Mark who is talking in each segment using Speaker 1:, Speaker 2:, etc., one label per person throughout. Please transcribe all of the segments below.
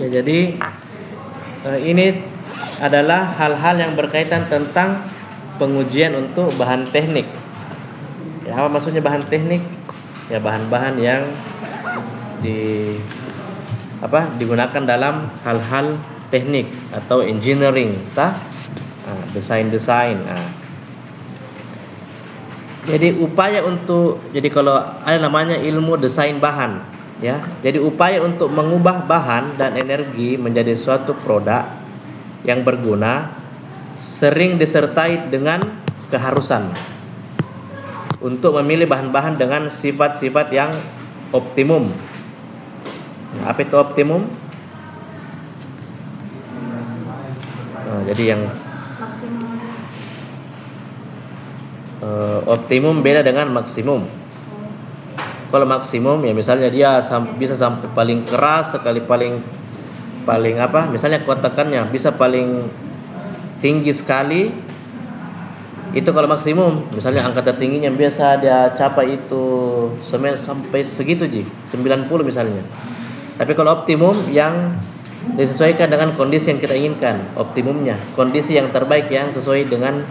Speaker 1: Ya, jadi ini adalah hal-hal yang berkaitan tentang pengujian untuk bahan teknik. Ya, apa maksudnya bahan teknik? Ya, bahan-bahan yang digunakan dalam hal-hal teknik atau engineering, desain-desain. Jadi kalau ada namanya ilmu desain bahan, ya. Jadi upaya untuk mengubah bahan dan energi menjadi suatu produk yang berguna sering disertai dengan keharusan untuk memilih bahan-bahan dengan sifat-sifat yang optimum. Apa itu optimum? Jadi yang optimum beda dengan maksimum. Kalau maksimum ya misalnya dia bisa sampai paling keras sekali, paling misalnya kuat tekannya bisa paling tinggi sekali. Itu kalau maksimum, misalnya angka tertingginya biasa dia capai itu sampai segitu 90 misalnya. Tapi kalau optimum yang disesuaikan dengan kondisi yang kita inginkan, optimumnya, kondisi yang terbaik yang sesuai dengan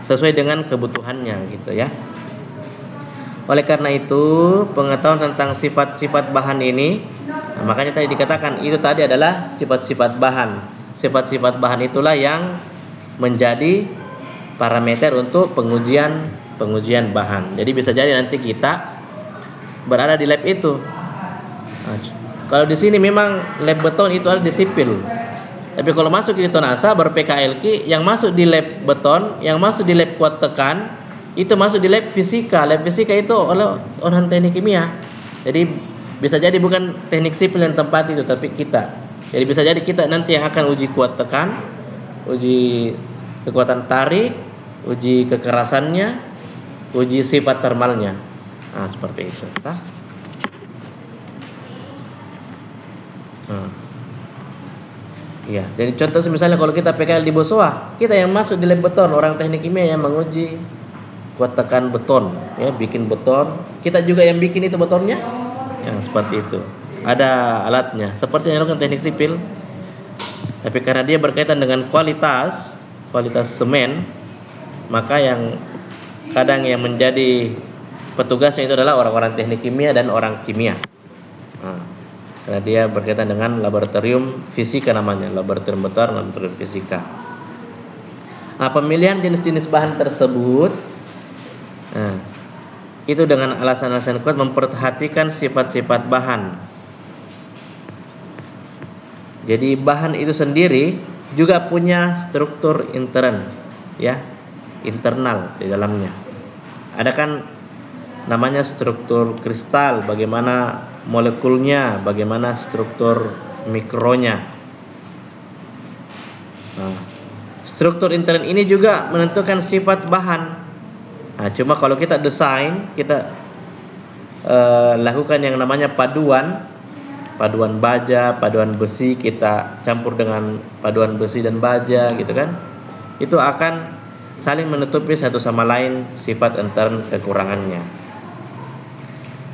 Speaker 1: sesuai dengan kebutuhannya gitu ya. Oleh karena itu, pengetahuan tentang sifat-sifat bahan ini, makanya tadi dikatakan itu tadi adalah sifat-sifat bahan. Sifat-sifat bahan itulah yang menjadi parameter untuk pengujian bahan. Jadi bisa jadi nanti kita berada di lab itu. Kalau di sini memang lab beton itu ada di sipil. Tapi kalau masuk di Tonasa ber-PKLQ, yang masuk di lab beton, yang masuk di lab kuat tekan, itu masuk di lab fisika. Lab fisika itu oleh orang teknik kimia. Jadi bisa jadi bukan teknik sipil yang tempat itu, tapi kita. Jadi bisa jadi kita nanti yang akan uji kuat tekan, uji kekuatan tarik, uji kekerasannya, uji sifat termalnya. Seperti itu. Iya, jadi contoh misalnya kalau kita PKL di Bosowa, kita yang masuk di lab beton, orang teknik kimia yang menguji kuat tekan beton, ya, bikin beton. Kita juga yang bikin itu betonnya, yang seperti itu. Ada alatnya, seperti yang dilakukan teknik sipil. Tapi karena dia berkaitan dengan kualitas semen, maka yang kadang yang menjadi petugasnya itu adalah orang-orang teknik kimia dan orang kimia. Karena dia berkaitan dengan laboratorium fisika namanya, laboratorium beton, laboratorium fisika. Pemilihan jenis-jenis bahan tersebut itu dengan alasan-alasan kuat memperhatikan sifat-sifat bahan. Jadi bahan itu sendiri juga punya struktur intern, ya, internal di dalamnya. Ada kan namanya struktur kristal, bagaimana molekulnya, bagaimana struktur mikronya. Struktur intern ini juga menentukan sifat bahan. Cuma kalau kita desain, kita lakukan yang namanya paduan baja, paduan besi, kita campur dengan paduan besi dan baja gitu kan. Itu akan saling menutupi satu sama lain sifat intern kekurangannya.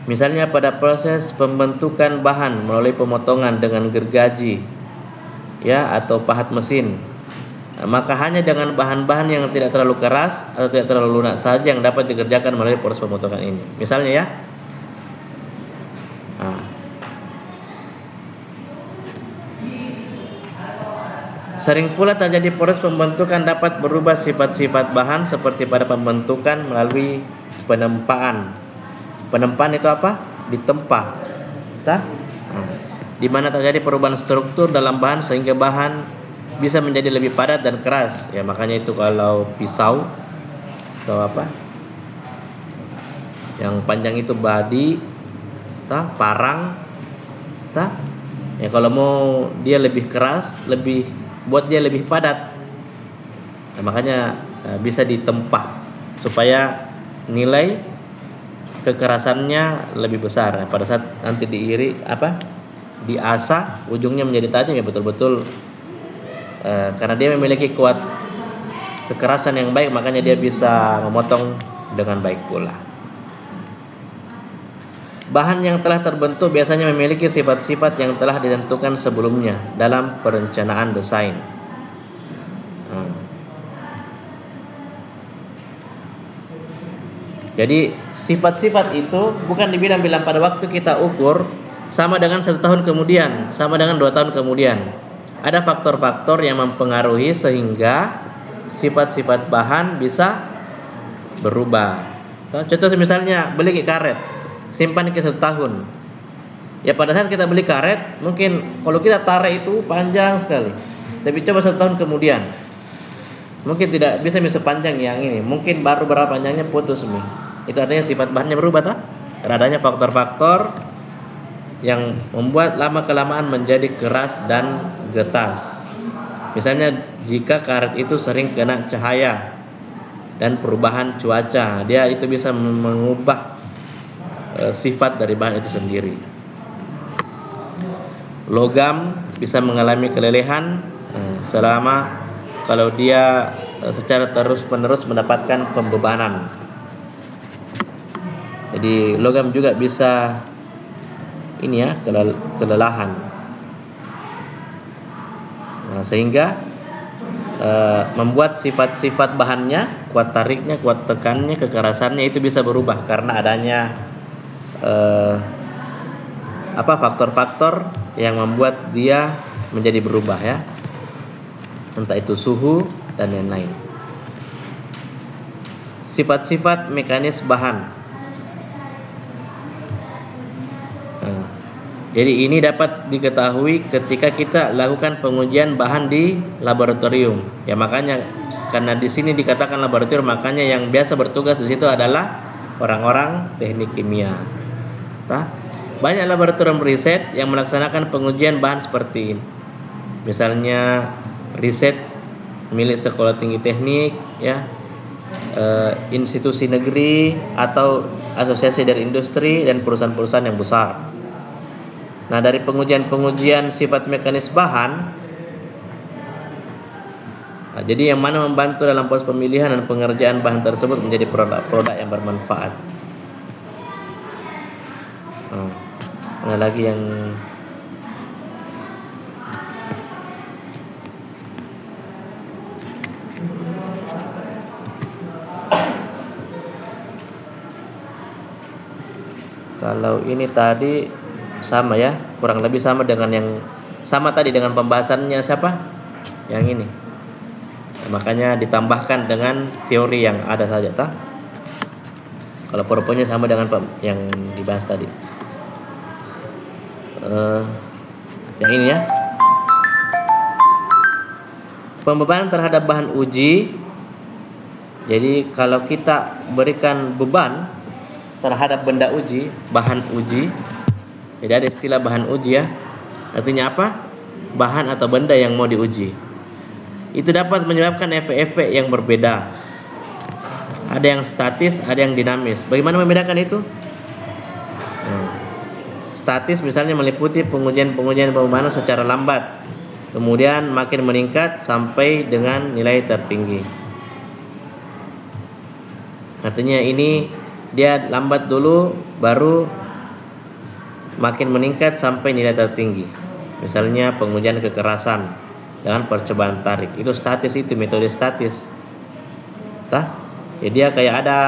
Speaker 1: Misalnya pada proses pembentukan bahan melalui pemotongan dengan gergaji, ya, atau pahat mesin, maka hanya dengan bahan-bahan yang tidak terlalu keras atau tidak terlalu lunak saja yang dapat dikerjakan melalui proses pemotongan ini. Misalnya ya, sering pula terjadi proses pembentukan dapat berubah sifat-sifat bahan seperti pada pembentukan melalui penempaan. Penempaan itu apa? Ditempa. Di mana terjadi perubahan struktur dalam bahan sehingga bahan bisa menjadi lebih padat dan keras. Ya, makanya itu kalau pisau atau yang panjang itu badi, parang, ya kalau mau dia lebih keras, buat dia lebih padat. Nah, makanya bisa ditempa supaya nilai kekerasannya lebih besar. Pada saat nanti diasah, ujungnya menjadi tajam ya betul-betul karena dia memiliki kuat kekerasan yang baik, makanya dia bisa memotong dengan baik pula. Bahan yang telah terbentuk biasanya memiliki sifat-sifat yang telah ditentukan sebelumnya dalam perencanaan desain. Jadi sifat-sifat itu bukan dibilang pada waktu kita ukur sama dengan 1 tahun kemudian, sama dengan 2 tahun kemudian. Ada faktor-faktor yang mempengaruhi sehingga sifat-sifat bahan bisa berubah. Contoh misalnya beli karet, simpan ke 1 tahun. Ya pada saat kita beli karet, mungkin kalau kita tarik itu panjang sekali. Tapi coba 1 tahun kemudian, mungkin tidak bisa sepanjang yang ini. Mungkin baru berapa panjangnya putus nih. Itu artinya sifat bahannya berubah tak? Karena adanya faktor-faktor yang membuat lama kelamaan menjadi keras dan getas. Misalnya jika karet itu sering kena cahaya dan perubahan cuaca, dia itu bisa mengubah sifat dari bahan itu sendiri. Logam bisa mengalami kelelehan selama kalau dia secara terus-menerus mendapatkan pembebanan. Jadi logam juga bisa ini ya, kelelahan. Nah, sehingga membuat sifat-sifat bahannya, kuat tariknya, kuat tekannya, kekerasannya itu bisa berubah karena adanya faktor-faktor yang membuat dia menjadi berubah ya. Entah itu suhu dan lain-lain. Sifat-sifat mekanis bahan. Jadi ini dapat diketahui ketika kita lakukan pengujian bahan di laboratorium. Ya makanya karena di sini dikatakan laboratorium, makanya yang biasa bertugas di situ adalah orang-orang teknik kimia. Banyak laboratorium riset yang melaksanakan pengujian bahan seperti ini. Misalnya riset milik sekolah tinggi teknik, ya, institusi negeri atau asosiasi dari industri dan perusahaan-perusahaan yang besar. Nah, dari pengujian sifat mekanis bahan, jadi yang mana membantu dalam proses pemilihan dan pengerjaan bahan tersebut menjadi produk-produk yang bermanfaat. Ada lagi yang kalau ini tadi sama ya, kurang lebih sama dengan yang sama tadi dengan pembahasannya siapa? Yang ini. Nah, makanya ditambahkan dengan teori yang ada saja tak? Kalau PowerPoint-nya sama dengan yang dibahas tadi. Yang ini ya. Pembebanan terhadap bahan uji. Jadi kalau kita berikan beban terhadap benda uji, bahan uji, jadi ada istilah bahan uji ya. Artinya apa? Bahan atau benda yang mau diuji. Itu dapat menyebabkan efek-efek yang berbeda. Ada yang statis, ada yang dinamis. Bagaimana membedakan itu? Statis misalnya meliputi pengujian pembebanan secara lambat, kemudian makin meningkat sampai dengan nilai tertinggi. Artinya ini dia lambat dulu baru makin meningkat sampai nilai tertinggi. Misalnya pengujian kekerasan dengan percobaan tarik, itu statis, itu metode statis. Jadi dia kayak ada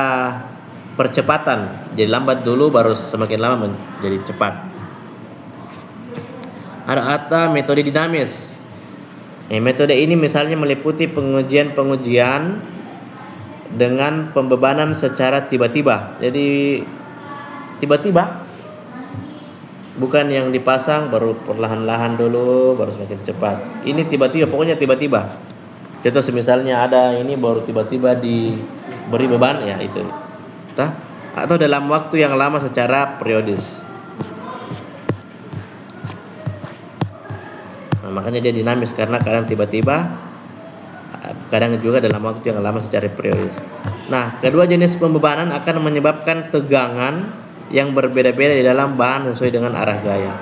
Speaker 1: percepatan, jadi lambat dulu baru semakin lama menjadi cepat. Ada metode dinamis. Metode ini misalnya meliputi pengujian dengan pembebanan secara tiba-tiba. Jadi tiba-tiba, bukan yang dipasang baru perlahan-lahan dulu baru semakin cepat. Ini tiba-tiba, pokoknya tiba-tiba. Contoh misalnya ada ini baru tiba-tiba diberi beban, ya itu. Atau dalam waktu yang lama secara periodis. Nah, makanya dia dinamis karena kadang tiba-tiba, kadang juga dalam waktu yang lama secara periodis. Nah, kedua jenis pembebanan akan menyebabkan tegangan yang berbeda-beda di dalam bahan sesuai dengan arah gaya.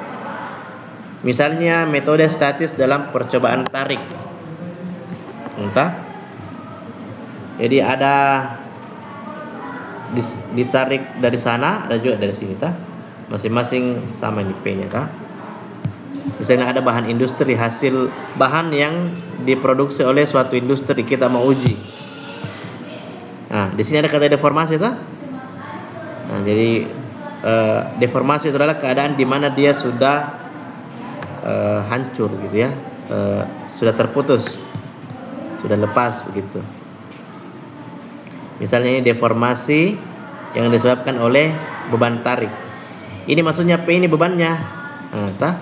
Speaker 1: Misalnya metode statis dalam percobaan tarik. Jadi ada ditarik dari sana, ada juga dari sini. Masing-masing sama ini P-nya kah? Misalnya ada bahan industri, hasil bahan yang diproduksi oleh suatu industri, kita mau uji. Nah, di sini ada kata deformasi toh? Nah, jadi deformasi itu adalah keadaan di mana dia sudah hancur gitu ya, sudah terputus, sudah lepas begitu. Misalnya ini deformasi yang disebabkan oleh beban tarik. Ini maksudnya P ini bebannya. Nah,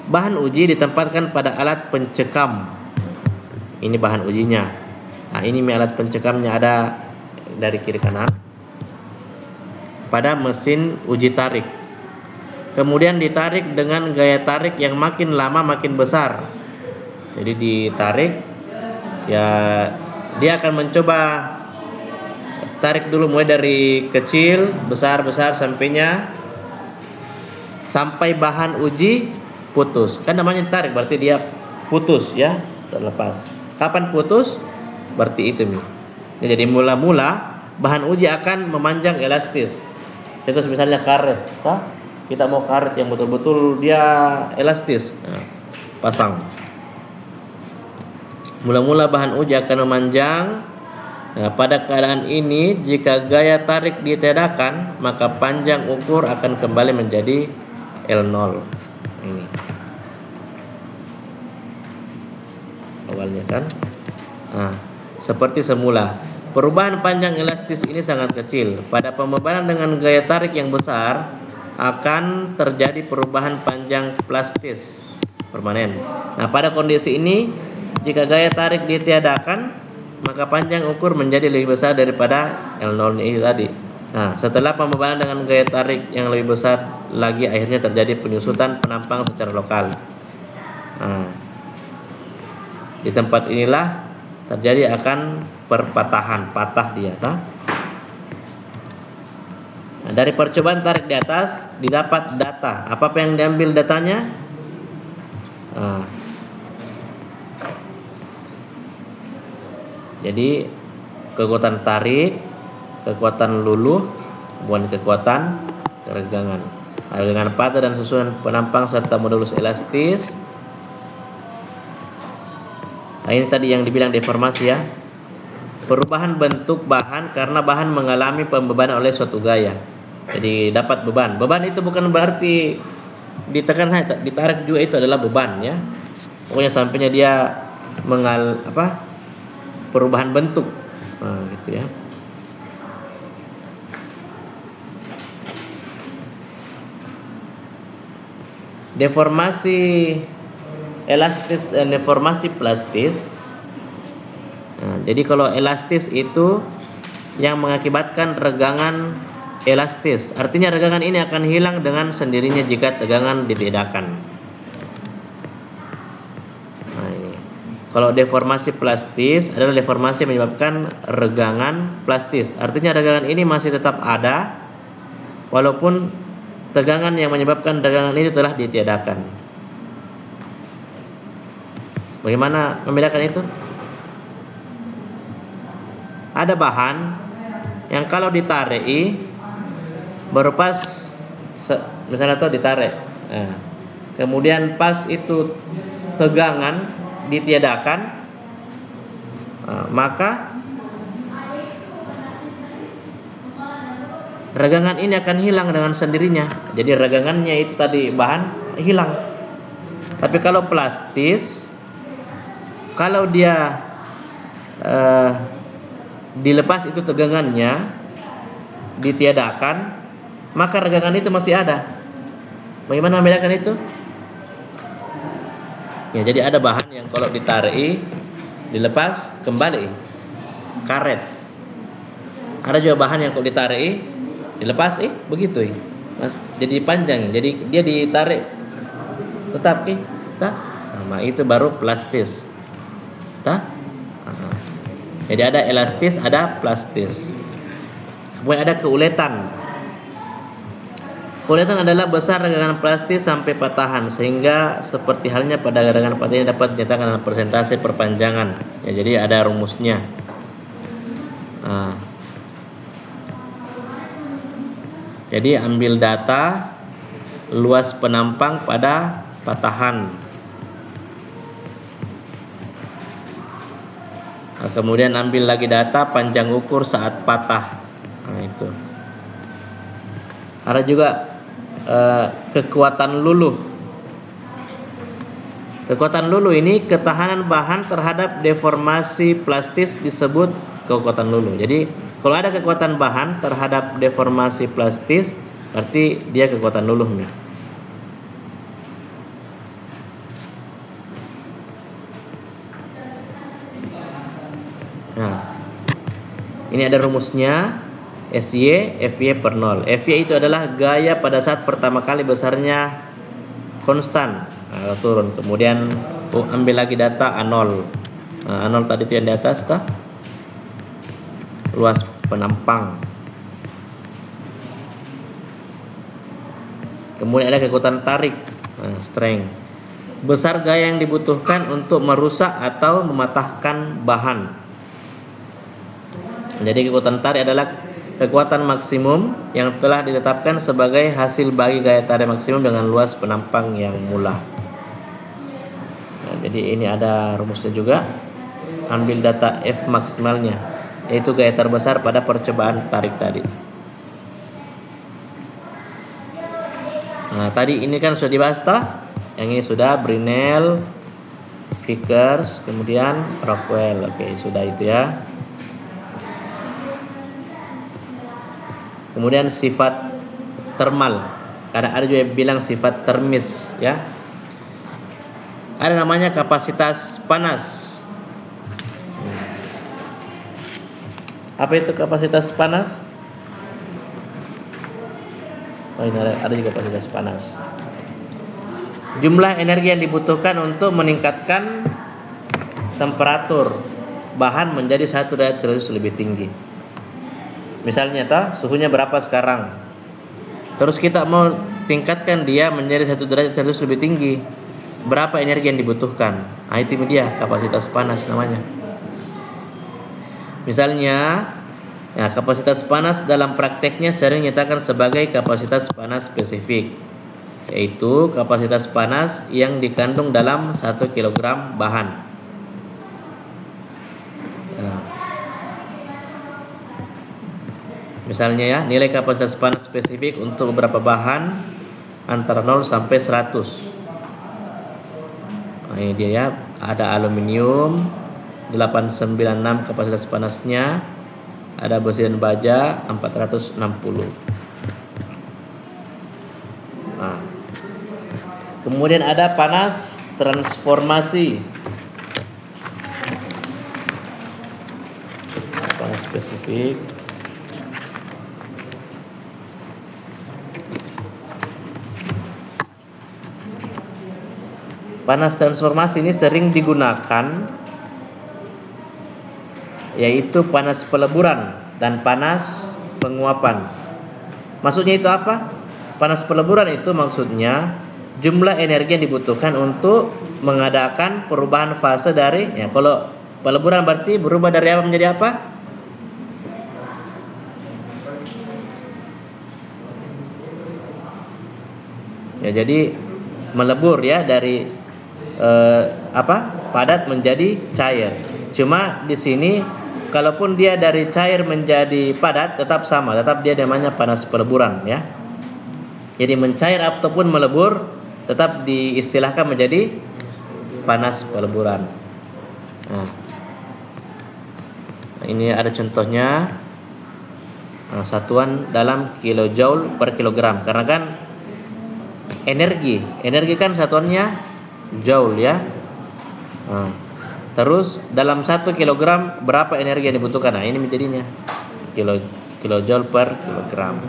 Speaker 1: bahan uji ditempatkan pada alat pencekam. Ini bahan ujinya. Nah, ini alat pencekamnya ada dari kiri kanan. Pada mesin uji tarik. Kemudian ditarik dengan gaya tarik yang makin lama makin besar. Jadi ditarik, ya dia akan mencoba tarik dulu mulai dari kecil, besar sampai bahan uji putus. Kan namanya tarik berarti dia putus ya, terlepas. Kapan putus? Berarti itu nih. Jadi mula-mula bahan uji akan memanjang elastis. Itu misalnya karet, kita mau karet yang betul-betul dia elastis, nah, pasang. Mula-mula bahan uji akan memanjang. Nah, pada keadaan ini jika gaya tarik ditiadakan, maka panjang ukur akan kembali menjadi L0. Ini awalnya kan. Nah, seperti semula. Perubahan panjang elastis ini sangat kecil. Pada pembebanan dengan gaya tarik yang besar akan terjadi perubahan panjang plastis permanen. Nah, pada kondisi ini jika gaya tarik ditiadakan, maka panjang ukur menjadi lebih besar daripada L0 ini tadi. Nah, setelah pembebanan dengan gaya tarik yang lebih besar lagi, akhirnya terjadi penyusutan penampang secara lokal. Nah, di tempat inilah terjadi akan perpatahan, patah dia. Nah, dari percobaan tarik di atas didapat data. Apa yang diambil datanya? Nah, jadi kekuatan tarik, kekuatan luluh, kemudian kekuatan keregangan, regangan patah dan susunan penampang serta modulus elastis. Nah, ini tadi yang dibilang deformasi ya. Perubahan bentuk bahan karena bahan mengalami pembebanan oleh suatu gaya. Jadi dapat beban. Beban itu bukan berarti ditekan, ditarik juga itu adalah beban ya. Pokoknya sampainya dia perubahan bentuk. Nah, gitu ya. Deformasi elastis dan deformasi plastis. Nah, jadi kalau elastis itu yang mengakibatkan regangan elastis, artinya regangan ini akan hilang dengan sendirinya jika tegangan ditiadakan. Nah, ini. Kalau deformasi plastis adalah deformasi yang menyebabkan regangan plastis, artinya regangan ini masih tetap ada walaupun tegangan yang menyebabkan regangan ini telah ditiadakan. Bagaimana membedakan itu? Ada bahan yang kalau ditarik baru pas, misalnya tuh ditarik, nah, kemudian pas itu tegangan ditiadakan, maka regangan ini akan hilang dengan sendirinya. Jadi regangannya itu tadi bahan hilang. Tapi kalau plastis, kalau dia dilepas itu tegangannya ditiadakan, maka regangan itu masih ada. Bagaimana membedakan itu? Ya, jadi ada bahan yang kalau ditarik, dilepas kembali karet. Ada juga bahan yang kalau ditarik, dilepas begitu jadi panjang. Jadi dia ditarik tetap nah, itu baru plastis. Jadi ada elastis, ada plastis. Kemudian ada keuletan. Keuletan adalah besar regangan plastis sampai patahan, sehingga seperti halnya pada regangan patah ini dapat dinyatakan dalam persentase perpanjangan. Ya, jadi ada rumusnya. Nah, Jadi ambil data luas penampang pada patahan. Nah, kemudian ambil lagi data panjang ukur saat patah. Nah, itu. Ada juga kekuatan luluh. Kekuatan luluh ini ketahanan bahan terhadap deformasi plastis disebut kekuatan luluh. Jadi kalau ada kekuatan bahan terhadap deformasi plastis, berarti dia kekuatan luluh nih. Nah, ini ada rumusnya. SY FY per 0. FY itu adalah gaya pada saat pertama kali besarnya konstan. Nah, turun. Kemudian ambil lagi data A0. Nah, A0 tadi itu yang di atas tah? Luas penampang. Kemudian ada kekuatan tarik. Nah, strength. Besar gaya yang dibutuhkan untuk merusak atau mematahkan bahan. Jadi kekuatan tarik adalah kekuatan maksimum yang telah ditetapkan sebagai hasil bagi gaya tarik maksimum dengan luas penampang yang mula. Nah, jadi ini ada rumusnya juga. Ambil data F maksimalnya, yaitu gaya terbesar pada percobaan tarik tadi. Nah, tadi ini kan sudah dibahas toh. Yang ini sudah Brinell, Vickers, kemudian Rockwell. Oke, sudah itu ya. Kemudian sifat thermal. Karena ada juga yang bilang sifat termis ya. Ada namanya kapasitas panas. Apa itu kapasitas panas? Oh, ini ada juga kapasitas panas. Jumlah energi yang dibutuhkan untuk meningkatkan temperatur bahan menjadi 1 derajat Celcius lebih tinggi. Misalnya suhunya berapa sekarang, terus kita mau tingkatkan dia menjadi 1 derajat Celcius lebih tinggi, berapa energi yang dibutuhkan? Nah, itu dia kapasitas panas namanya. Misalnya ya, kapasitas panas dalam prakteknya sering dinyatakan sebagai kapasitas panas spesifik, yaitu kapasitas panas yang dikandung dalam 1 kg bahan. Misalnya ya, nilai kapasitas panas spesifik untuk beberapa bahan antara 0 sampai 100. Nah, ini dia ya, ada aluminium 896 kapasitas panasnya, ada besi dan baja 460. Nah, kemudian ada panas transformasi. Panas spesifik. Panas transformasi ini sering digunakan, yaitu panas peleburan dan panas penguapan. Maksudnya itu apa? Panas peleburan itu maksudnya jumlah energi yang dibutuhkan untuk mengadakan perubahan fase dari, ya, kalau peleburan berarti berubah dari apa menjadi apa? Ya, jadi melebur ya dari padat menjadi cair. Cuma di sini kalaupun dia dari cair menjadi padat tetap sama, tetap dia namanya panas peleburan ya. Jadi mencair ataupun melebur tetap diistilahkan menjadi panas peleburan. Nah, ini ada contohnya. Nah, satuan dalam kilojoule per kilogram, karena kan energi kan satuannya joule ya. Nah, terus dalam 1 kilogram berapa energi yang dibutuhkan? Nah, ini menjadinya kilojoule per kilogram.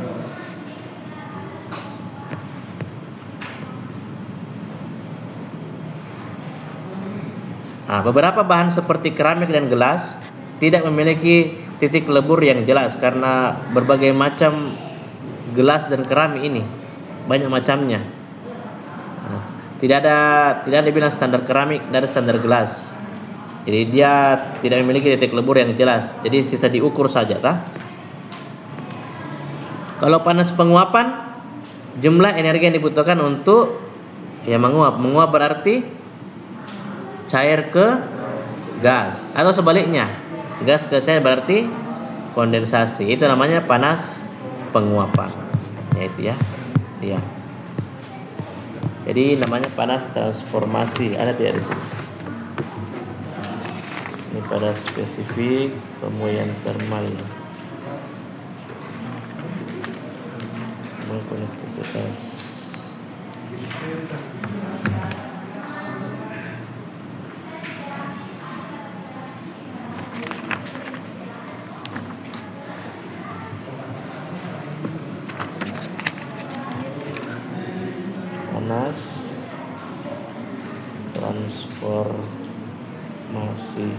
Speaker 1: Nah, beberapa bahan seperti keramik dan gelas tidak memiliki titik lebur yang jelas karena berbagai macam gelas dan keramik ini banyak macamnya. Nah, tidak ada bilang standar keramik, tidak ada standar gelas. Jadi dia tidak memiliki titik lebur yang jelas. Jadi sisa diukur saja, Kalau panas penguapan, jumlah energi yang dibutuhkan untuk ya menguap. Menguap berarti cair ke gas, atau sebaliknya, gas ke cair berarti kondensasi. Itu namanya panas penguapan. Yaitu ya. Dia. Jadi namanya panas transformasi. Ada tidak di sini? Ini pada spesifik pemuaian thermal. Konektivitas. Panas transformasi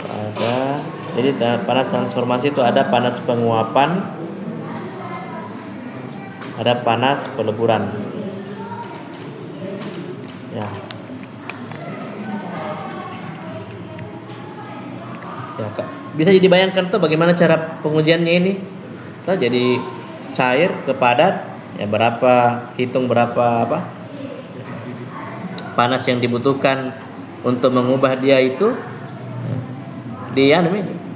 Speaker 1: ada. Jadi panas transformasi itu ada panas penguapan, ada panas peleburan. Ya. Ya, Kak. Bisa dibayangkan tuh bagaimana cara pengujiannya ini? Tuh jadi cair ke padat, ya hitung berapa panas yang dibutuhkan untuk mengubah dia itu. Dia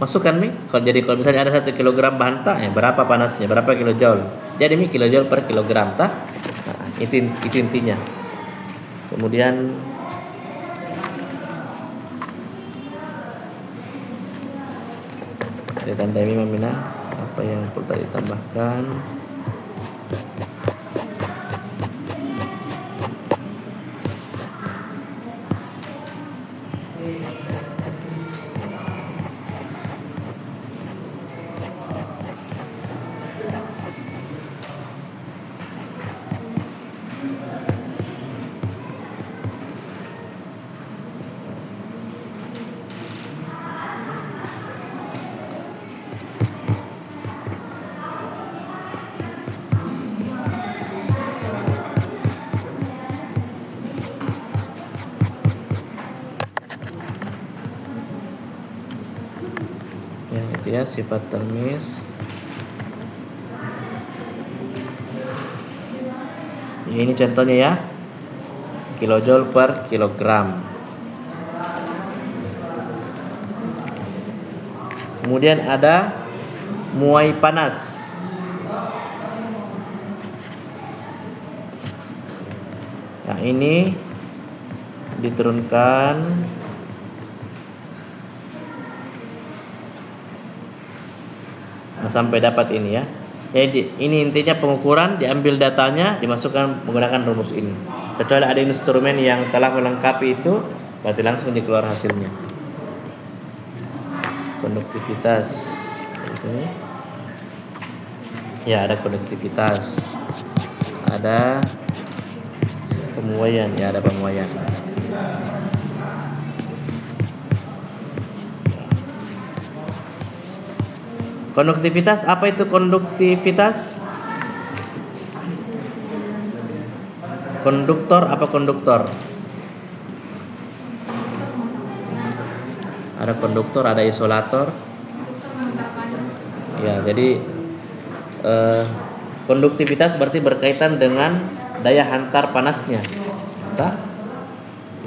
Speaker 1: masukkan kalau misalnya ada 1 kilogram bahan tak, ya berapa panasnya, berapa kilojoule. Jadi kilojoule per kilogram tak. Nah, itu intinya. Kemudian ditandai Mamina apa yang perlu ditambahkan. Ya, sifat termis. Ya, ini contohnya ya. Kilojoule per kilogram. Kemudian ada muai panas. Nah, ini diturunkan sampai dapat ini ya. Jadi ini intinya pengukuran, diambil datanya, dimasukkan menggunakan rumus ini. Kecuali ada instrumen yang telah melengkapi itu, berarti langsung dikeluar hasilnya. Konduktivitas di sini. Ya, ada konduktivitas. Ada pemuaian, ya ada pemuaian. Konduktivitas, apa itu konduktivitas? Konduktor apa konduktor? Ada konduktor, ada isolator. Ya, jadi konduktivitas berarti berkaitan dengan daya hantar panasnya.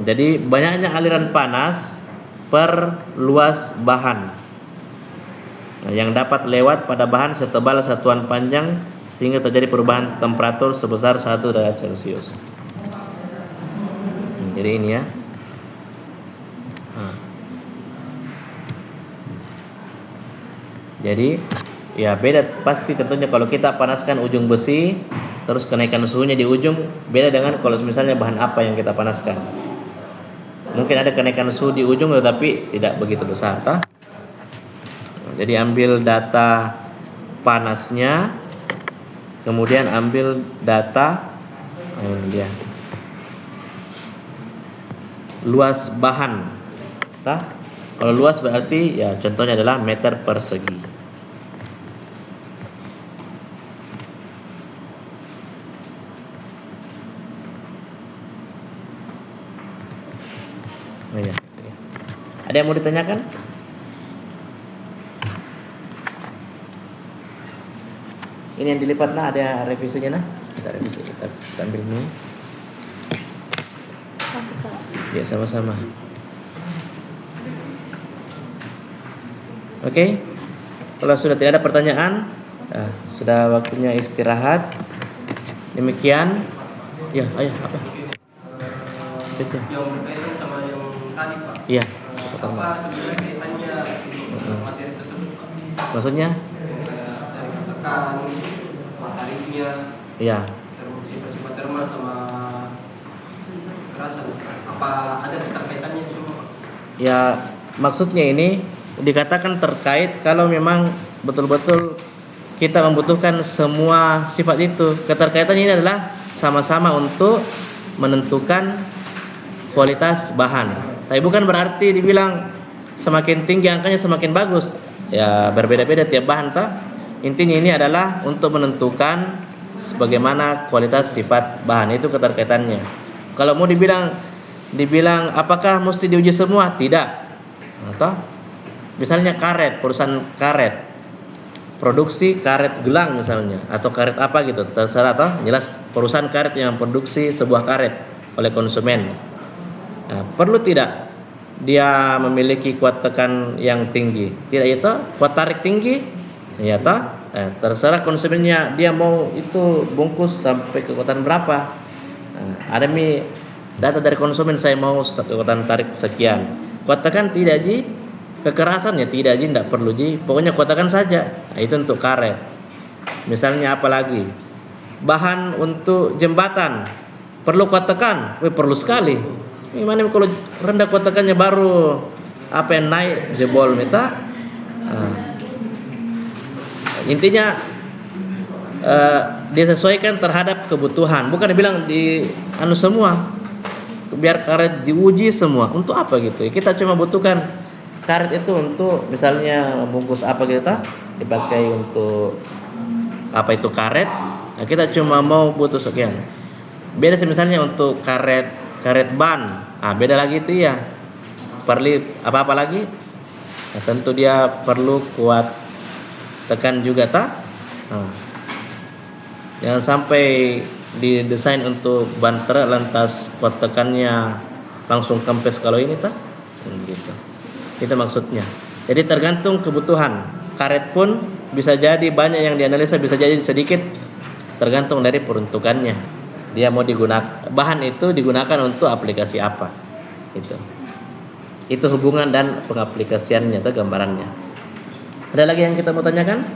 Speaker 1: Jadi banyaknya aliran panas per luas bahan yang dapat lewat pada bahan setebal satuan panjang sehingga terjadi perubahan temperatur sebesar 1 derajat Celcius. Jadi ini ya. Jadi ya beda pasti tentunya kalau kita panaskan ujung besi terus kenaikan suhunya di ujung beda dengan kalau misalnya bahan apa yang kita panaskan. Mungkin ada kenaikan suhu di ujung tetapi tidak begitu besar, Jadi ambil data panasnya, kemudian ambil data ini dia luas bahan. Kalau luas berarti ya contohnya adalah meter persegi. Oh ya. Ada yang mau ditanyakan? Ini yang dilipat nah, ada revisinya nah. Kita revisi, kita ambil ini.
Speaker 2: Masih Pak.
Speaker 1: Ya sama-sama. Oke. Kalau sudah tidak ada pertanyaan, sudah waktunya istirahat. Demikian. Ya, ayah apa? Itu.
Speaker 3: Yang berkaitan sama yang tadi Pak.
Speaker 1: Iya.
Speaker 3: Apa sebenarnya kaitannya dengan materi tersebut Pak?
Speaker 1: Maksudnya?
Speaker 3: Dari tekan, materinya,
Speaker 1: Iya.
Speaker 3: sifat-sifat termal sama kekerasan. Apa ada keterkaitannya semua Pak?
Speaker 1: Ya, maksudnya ini dikatakan terkait kalau memang betul-betul kita membutuhkan semua sifat itu. Keterkaitan ini adalah sama-sama untuk menentukan kualitas bahan. Tapi bukan berarti dibilang semakin tinggi angkanya semakin bagus. Ya, berbeda-beda tiap bahan toh. Intinya ini adalah untuk menentukan bagaimana kualitas sifat bahan, itu keterkaitannya. Kalau mau dibilang apakah mesti diuji semua? Tidak. Atau misalnya karet, perusahaan karet produksi karet gelang misalnya, atau karet apa gitu, terserah toh. Jelas perusahaan karet yang produksi sebuah karet oleh konsumen. Nah, perlu tidak dia memiliki kuat tekan yang tinggi? Tidak itu, kuat tarik tinggi, ya toh. Terserah konsumennya dia mau itu bungkus sampai kekuatan berapa. Ada data dari konsumen, saya mau kekuatan tarik sekian. Kuat tekan tidak ji, kekerasan ya tidak ji, tidak perlu ji. Pokoknya kuat tekan saja. Nah, itu untuk karet. Misalnya apa lagi? Bahan untuk jembatan perlu kuat tekan, perlu sekali. Gimana kalau rendah kuat tekannya baru apa yang naik jebol minta. Intinya disesuaikan terhadap kebutuhan, bukan dibilang di semua biar karet diuji semua. Untuk apa gitu? Kita cuma butuhkan karet itu untuk misalnya bungkus apa gitu dipakai untuk apa itu karet. Nah, kita cuma mau butuh sekian. Beda sih misalnya untuk karet ban, beda lagi itu ya. Perlu apa lagi? Nah, tentu dia perlu kuat tekan juga jangan sampai didesain untuk ban truk lantas kuat tekannya langsung kempes kalau ini gitu. Itu maksudnya. Jadi tergantung kebutuhan. Karet pun bisa jadi banyak yang dianalisa, bisa jadi sedikit, tergantung dari peruntukannya. Dia mau digunakan bahan itu digunakan untuk aplikasi apa, itu hubungan dan pengaplikasiannya atau gambarannya. Ada lagi yang kita mau tanyakan?